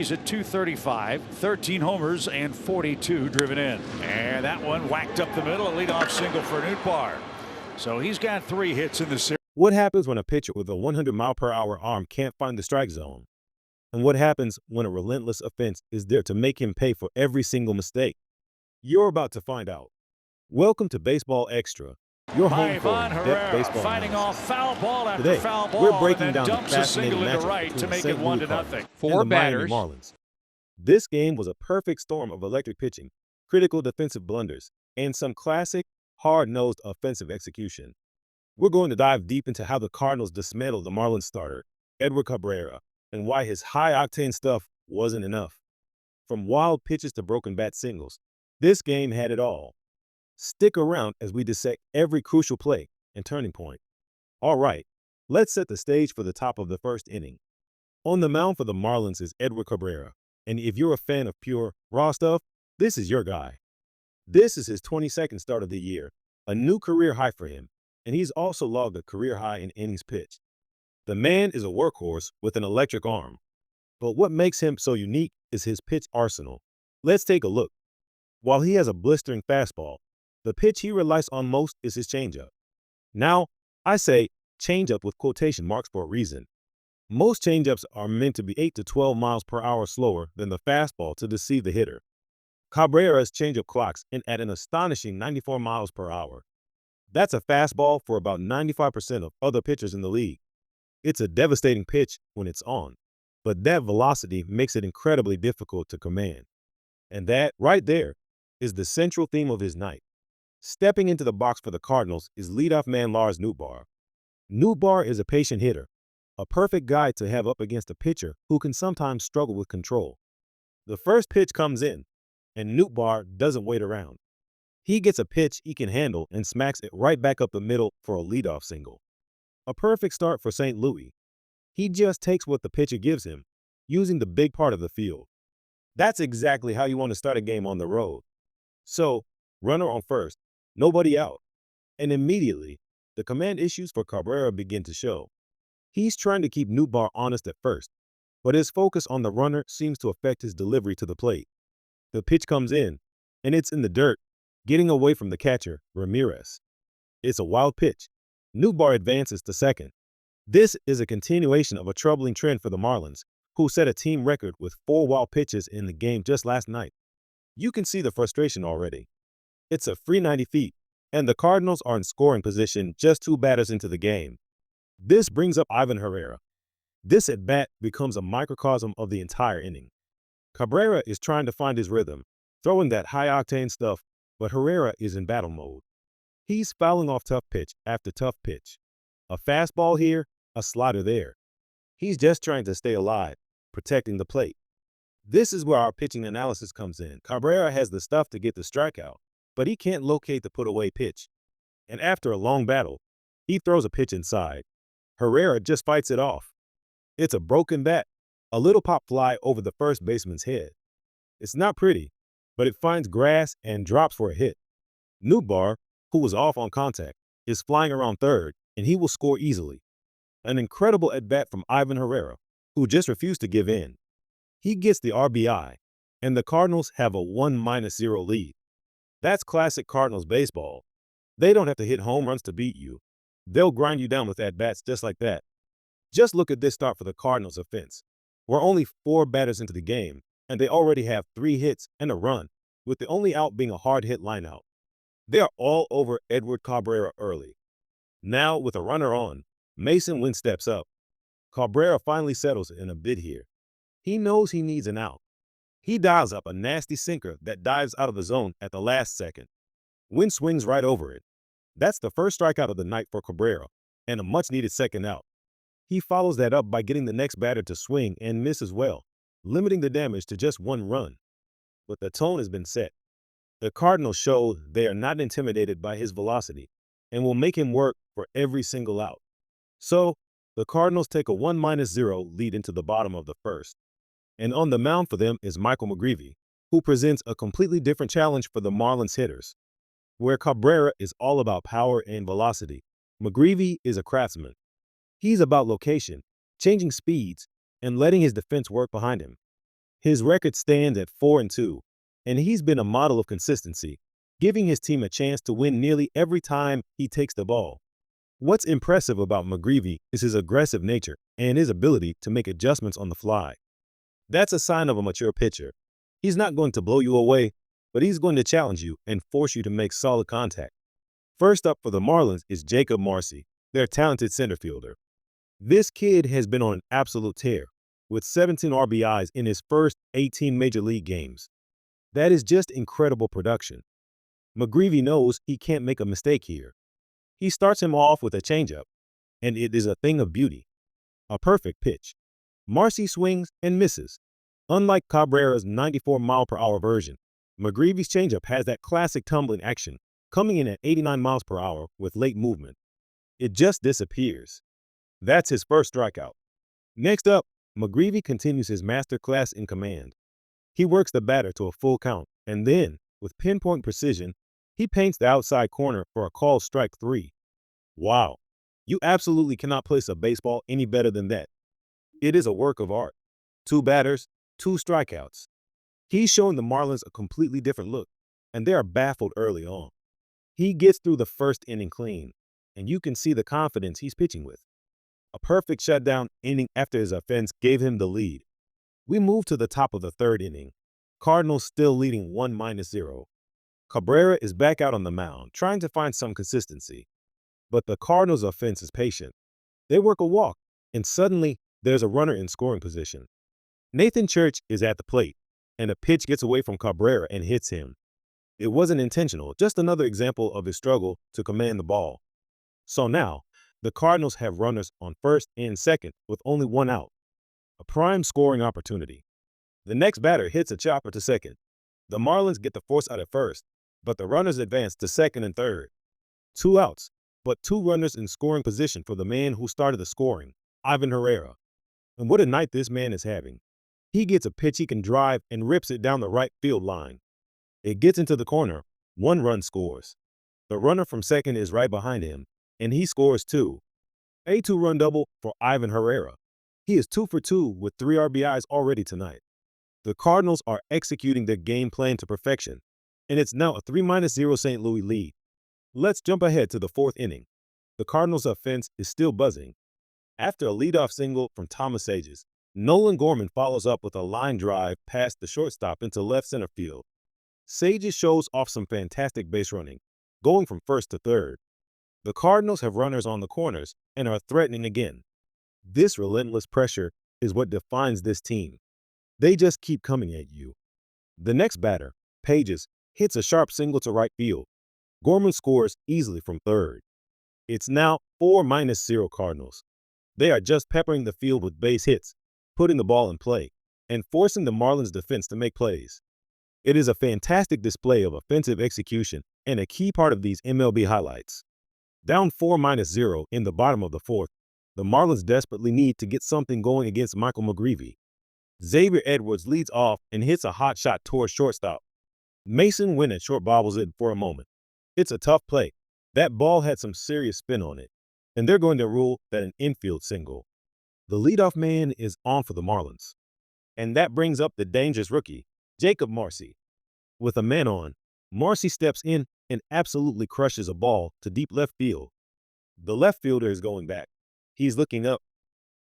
He's at 235, 13 homers and 42 driven in. And that one whacked up the middle, a leadoff single for Nootbaar. So he's got 3 hits in the series. What happens when a pitcher with a 100-mile-per-hour arm can't find the strike zone? And what happens when a relentless offense is there to make him pay for every single mistake? You're about to find out. Welcome to Baseball Extra, your home for in-depth baseball fighting analysis. off foul ball after Today, foul ball. we're breaking and down the dumps a fascinating single into matchup right to between make the it St. 1-0. Louis Cardinals Four and the Miami batters. Marlins. This game was a perfect storm of electric pitching, critical defensive blunders, and some classic, hard-nosed offensive execution. We're going to dive deep into how the Cardinals dismantled the Marlins starter, Edward Cabrera, and why his high-octane stuff wasn't enough. From wild pitches to broken bat singles, this game had it all. Stick around as we dissect every crucial play and turning point. All right, let's set the stage for the top of the first inning. On the mound for the Marlins is Edward Cabrera, and if you're a fan of pure, raw stuff, this is your guy. This is his 22nd start of the year, a new career high for him, and he's also logged a career high in innings pitched. The man is a workhorse with an electric arm. But what makes him so unique is his pitch arsenal. Let's take a look. While he has a blistering fastball, the pitch he relies on most is his changeup. Now, I say changeup with quotation marks for a reason. Most changeups are meant to be 8 to 12 miles per hour slower than the fastball to deceive the hitter. Cabrera's changeup clocks in at an astonishing 94 miles per hour. That's a fastball for about 95% of other pitchers in the league. It's a devastating pitch when it's on, but that velocity makes it incredibly difficult to command. And that, right there, is the central theme of his night. Stepping into the box for the Cardinals is leadoff man Lars Nootbaar. Nootbaar is a patient hitter, a perfect guy to have up against a pitcher who can sometimes struggle with control. The first pitch comes in, and Nootbaar doesn't wait around. He gets a pitch he can handle and smacks it right back up the middle for a leadoff single. A perfect start for St. Louis. He just takes what the pitcher gives him, using the big part of the field. That's exactly how you want to start a game on the road. So, runner on first, nobody out. And immediately, the command issues for Cabrera begin to show. He's trying to keep Nootbaar honest at first, but his focus on the runner seems to affect his delivery to the plate. The pitch comes in, and it's in the dirt, getting away from the catcher, Ramirez. It's a wild pitch. Nootbaar advances to second. This is a continuation of a troubling trend for the Marlins, who set a team record with 4 wild pitches in the game just last night. You can see the frustration already. It's a free 90 feet, and the Cardinals are in scoring position just 2 batters into the game. This brings up Ivan Herrera. This at-bat becomes a microcosm of the entire inning. Cabrera is trying to find his rhythm, throwing that high-octane stuff, but Herrera is in battle mode. He's fouling off tough pitch after tough pitch. A fastball here, a slider there. He's just trying to stay alive, protecting the plate. This is where our pitching analysis comes in. Cabrera has the stuff to get the strikeout, but he can't locate the put-away pitch. And after a long battle, he throws a pitch inside. Herrera just fights it off. It's a broken bat, a little pop fly over the first baseman's head. It's not pretty, but it finds grass and drops for a hit. Nootbaar, who was off on contact, is flying around third, and he will score easily. An incredible at-bat from Ivan Herrera, who just refused to give in. He gets the RBI, and the Cardinals have a 1-0 lead. That's classic Cardinals baseball. They don't have to hit home runs to beat you. They'll grind you down with at-bats just like that. Just look at this start for the Cardinals offense. We're only 4 batters into the game, and they already have 3 hits and a run, with the only out being a hard-hit lineout. They are all over Edward Cabrera early. Now, with a runner on, Mason Wynn steps up. Cabrera finally settles in a bid here. He knows he needs an out. He dials up a nasty sinker that dives out of the zone at the last second. Wynn swings right over it. That's the first strikeout of the night for Cabrera, and a much-needed second out. He follows that up by getting the next batter to swing and miss as well, limiting the damage to just 1 run. But the tone has been set. The Cardinals show they are not intimidated by his velocity and will make him work for every single out. So, the Cardinals take a 1-0 lead into the bottom of the first. And on the mound for them is Michael McGreevy, who presents a completely different challenge for the Marlins hitters. Where Cabrera is all about power and velocity, McGreevy is a craftsman. He's about location, changing speeds, and letting his defense work behind him. His record stands at 4-2, and he's been a model of consistency, giving his team a chance to win nearly every time he takes the ball. What's impressive about McGreevy is his aggressive nature and his ability to make adjustments on the fly. That's a sign of a mature pitcher. He's not going to blow you away, but he's going to challenge you and force you to make solid contact. First up for the Marlins is Jacob Marcy, their talented center fielder. This kid has been on an absolute tear, with 17 RBIs in his first 18 major league games. That is just incredible production. McGreevy knows he can't make a mistake here. He starts him off with a changeup, and it is a thing of beauty. A perfect pitch. Marcy swings and misses. Unlike Cabrera's 94-mile-per-hour version, McGreevy's changeup has that classic tumbling action, coming in at 89 miles per hour with late movement. It just disappears. That's his first strikeout. Next up, McGreevy continues his masterclass in command. He works the batter to a full count, and then, with pinpoint precision, he paints the outside corner for a called strike 3. Wow, you absolutely cannot place a baseball any better than that. It is a work of art. 2 batters, 2 strikeouts. He's showing the Marlins a completely different look, and they are baffled early on. He gets through the first inning clean, and you can see the confidence he's pitching with. A perfect shutdown inning after his offense gave him the lead. We move to the top of the third inning. Cardinals still leading 1-0. Cabrera is back out on the mound, trying to find some consistency. But the Cardinals' offense is patient. They work a walk, and suddenly there's a runner in scoring position. Nathan Church is at the plate, and a pitch gets away from Cabrera and hits him. It wasn't intentional, just another example of his struggle to command the ball. So now, the Cardinals have runners on first and second with only 1 out. A prime scoring opportunity. The next batter hits a chopper to second. The Marlins get the force out at first, but the runners advance to second and third. 2 outs, but 2 runners in scoring position for the man who started the scoring, Ivan Herrera. And what a night this man is having. He gets a pitch he can drive and rips it down the right field line. It gets into the corner. 1 run scores. The runner from second is right behind him, and he scores 2. A 2-run double for Ivan Herrera. He is 2 for 2 with 3 RBIs already tonight. The Cardinals are executing their game plan to perfection, and it's now a 3-0 St. Louis lead. Let's jump ahead to the 4th inning. The Cardinals' offense is still buzzing. After a leadoff single from Thomas Sages, Nolan Gorman follows up with a line drive past the shortstop into left center field. Sages shows off some fantastic base running, going from first to third. The Cardinals have runners on the corners and are threatening again. This relentless pressure is what defines this team. They just keep coming at you. The next batter, Pages, hits a sharp single to right field. Gorman scores easily from third. It's now 4-0 Cardinals. They are just peppering the field with base hits, putting the ball in play, and forcing the Marlins defense to make plays. It is a fantastic display of offensive execution and a key part of these MLB highlights. Down 4-0 in the bottom of the 4th, the Marlins desperately need to get something going against Michael McGreevy. Xavier Edwards leads off and hits a hot shot towards shortstop. Mason Winnett short bobbles it for a moment. It's a tough play. That ball had some serious spin on it, and they're going to rule that an infield single. The leadoff man is on for the Marlins. And that brings up the dangerous rookie, Jacob Marcy. With a man on, Marcy steps in and absolutely crushes a ball to deep left field. The left fielder is going back. He's looking up.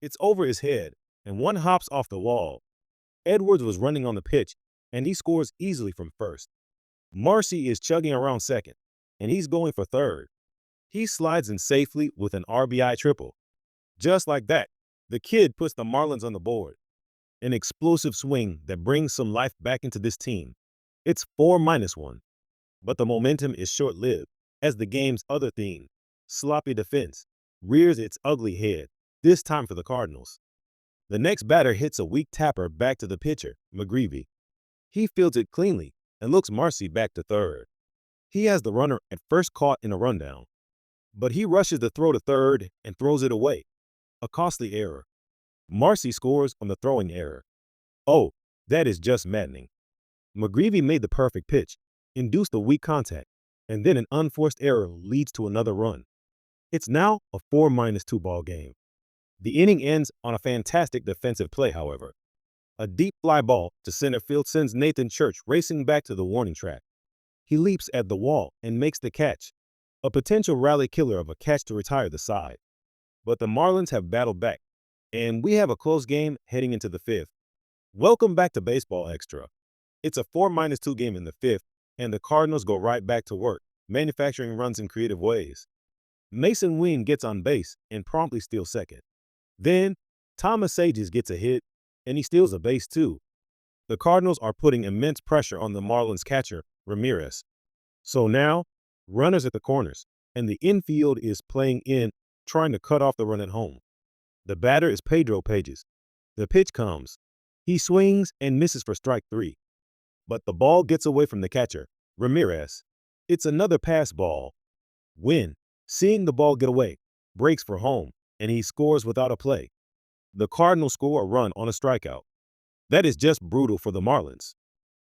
It's over his head, and one hops off the wall. Edwards was running on the pitch, and he scores easily from first. Marcy is chugging around second, and he's going for third. He slides in safely with an RBI triple. Just like that, the kid puts the Marlins on the board. An explosive swing that brings some life back into this team. It's 4-1. But the momentum is short-lived as the game's other theme, sloppy defense, rears its ugly head, this time for the Cardinals. The next batter hits a weak tapper back to the pitcher, McGreevy. He fields it cleanly and looks Marcy back to third. He has the runner at first caught in a rundown, but he rushes the throw to third and throws it away. A costly error. Marcy scores on the throwing error. Oh, that is just maddening. McGreevy made the perfect pitch, induced a weak contact, and then an unforced error leads to another run. It's now a 4-2 ball game. The inning ends on a fantastic defensive play, however. A deep fly ball to center field sends Nathan Church racing back to the warning track. He leaps at the wall and makes the catch, a potential rally killer of a catch to retire the side. But the Marlins have battled back, and we have a close game heading into the fifth. Welcome back to Baseball Extra. It's a 4-2 game in the fifth, and the Cardinals go right back to work, manufacturing runs in creative ways. Mason Wynn gets on base and promptly steals second. Then, Thomas Sages gets a hit, and he steals a base too. The Cardinals are putting immense pressure on the Marlins catcher, Ramirez. So now, runners at the corners, and the infield is playing in, trying to cut off the run at home. The batter is Pedro Pages. The pitch comes. He swings and misses for strike 3. But the ball gets away from the catcher, Ramirez. It's another pass ball. Wynn, seeing the ball get away, breaks for home, and he scores without a play. The Cardinals score a run on a strikeout. That is just brutal for the Marlins.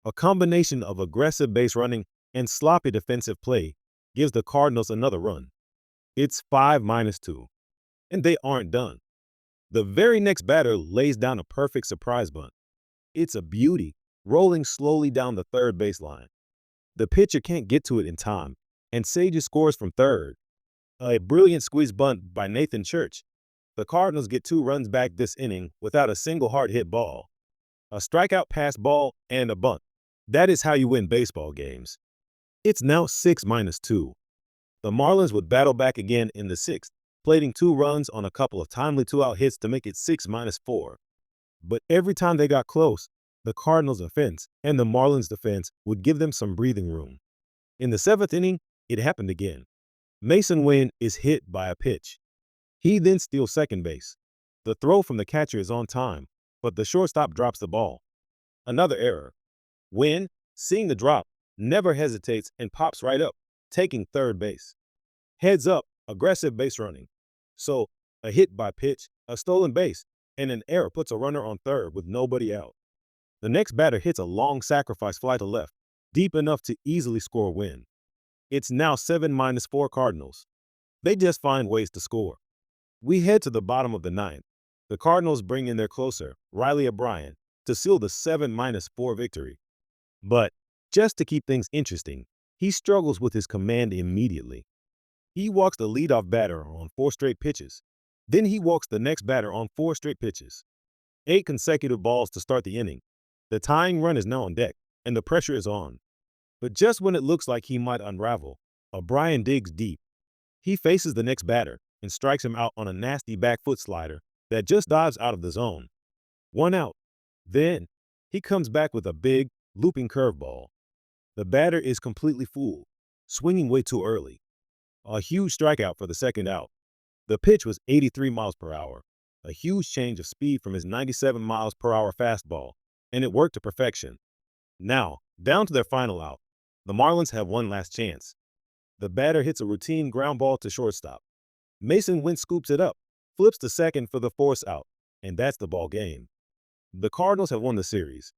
A combination of aggressive base running and sloppy defensive play gives the Cardinals another run. It's 5-2. And they aren't done. The very next batter lays down a perfect surprise bunt. It's a beauty, rolling slowly down the third baseline. The pitcher can't get to it in time, and Sages scores from third. A brilliant squeeze bunt by Nathan Church. The Cardinals get 2 runs back this inning without a single hard-hit ball. A strikeout pass ball and a bunt. That is how you win baseball games. It's now 6-2. The Marlins would battle back again in the 6th, plating 2 runs on a couple of timely 2-out hits to make it 6-4. But every time they got close, the Cardinals' offense and the Marlins' defense would give them some breathing room. In the 7th inning, it happened again. Mason Wynn is hit by a pitch. He then steals second base. The throw from the catcher is on time, but the shortstop drops the ball. Another error. Wynn, seeing the drop, never hesitates and pops right up, taking third base. Heads up, aggressive base running. So, a hit by pitch, a stolen base, and an error puts a runner on third with nobody out. The next batter hits a long sacrifice fly to left, deep enough to easily score a win. It's now 7-4 Cardinals. They just find ways to score. We head to the bottom of the 9th. The Cardinals bring in their closer, Riley O'Brien, to seal the 7-4 victory. But, just to keep things interesting, he struggles with his command immediately. He walks the leadoff batter on 4 straight pitches. Then he walks the next batter on 4 straight pitches. 8 consecutive balls to start the inning. The tying run is now on deck, and the pressure is on. But just when it looks like he might unravel, O'Brien digs deep. He faces the next batter and strikes him out on a nasty back foot slider that just dives out of the zone. 1 out. Then, he comes back with a big, looping curveball. The batter is completely fooled, swinging way too early. A huge strikeout for the 2nd out. The pitch was 83 miles per hour, a huge change of speed from his 97 miles per hour fastball, and it worked to perfection. Now, down to their final out. The Marlins have one last chance. The batter hits a routine ground ball to shortstop. Mason Wynn scoops it up, flips to second for the force out, and that's the ball game. The Cardinals have won the series.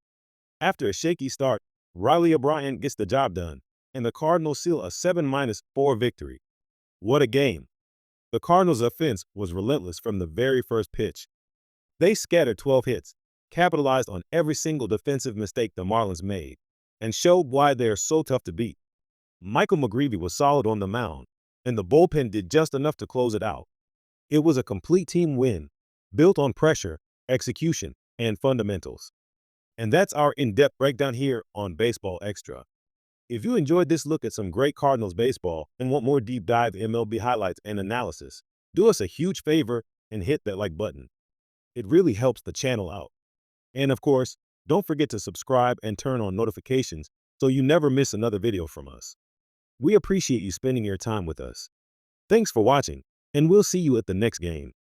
After a shaky start, Riley O'Brien gets the job done, and the Cardinals seal a 7-4 victory. What a game. The Cardinals' offense was relentless from the very first pitch. They scattered 12 hits, capitalized on every single defensive mistake the Marlins made, and showed why they are so tough to beat. Michael McGreevy was solid on the mound, and the bullpen did just enough to close it out. It was a complete team win, built on pressure, execution, and fundamentals. And that's our in-depth breakdown here on Baseball Extra. If you enjoyed this look at some great Cardinals baseball and want more deep dive MLB highlights and analysis, do us a huge favor and hit that like button. It really helps the channel out. And of course, don't forget to subscribe and turn on notifications so you never miss another video from us. We appreciate you spending your time with us. Thanks for watching, and we'll see you at the next game.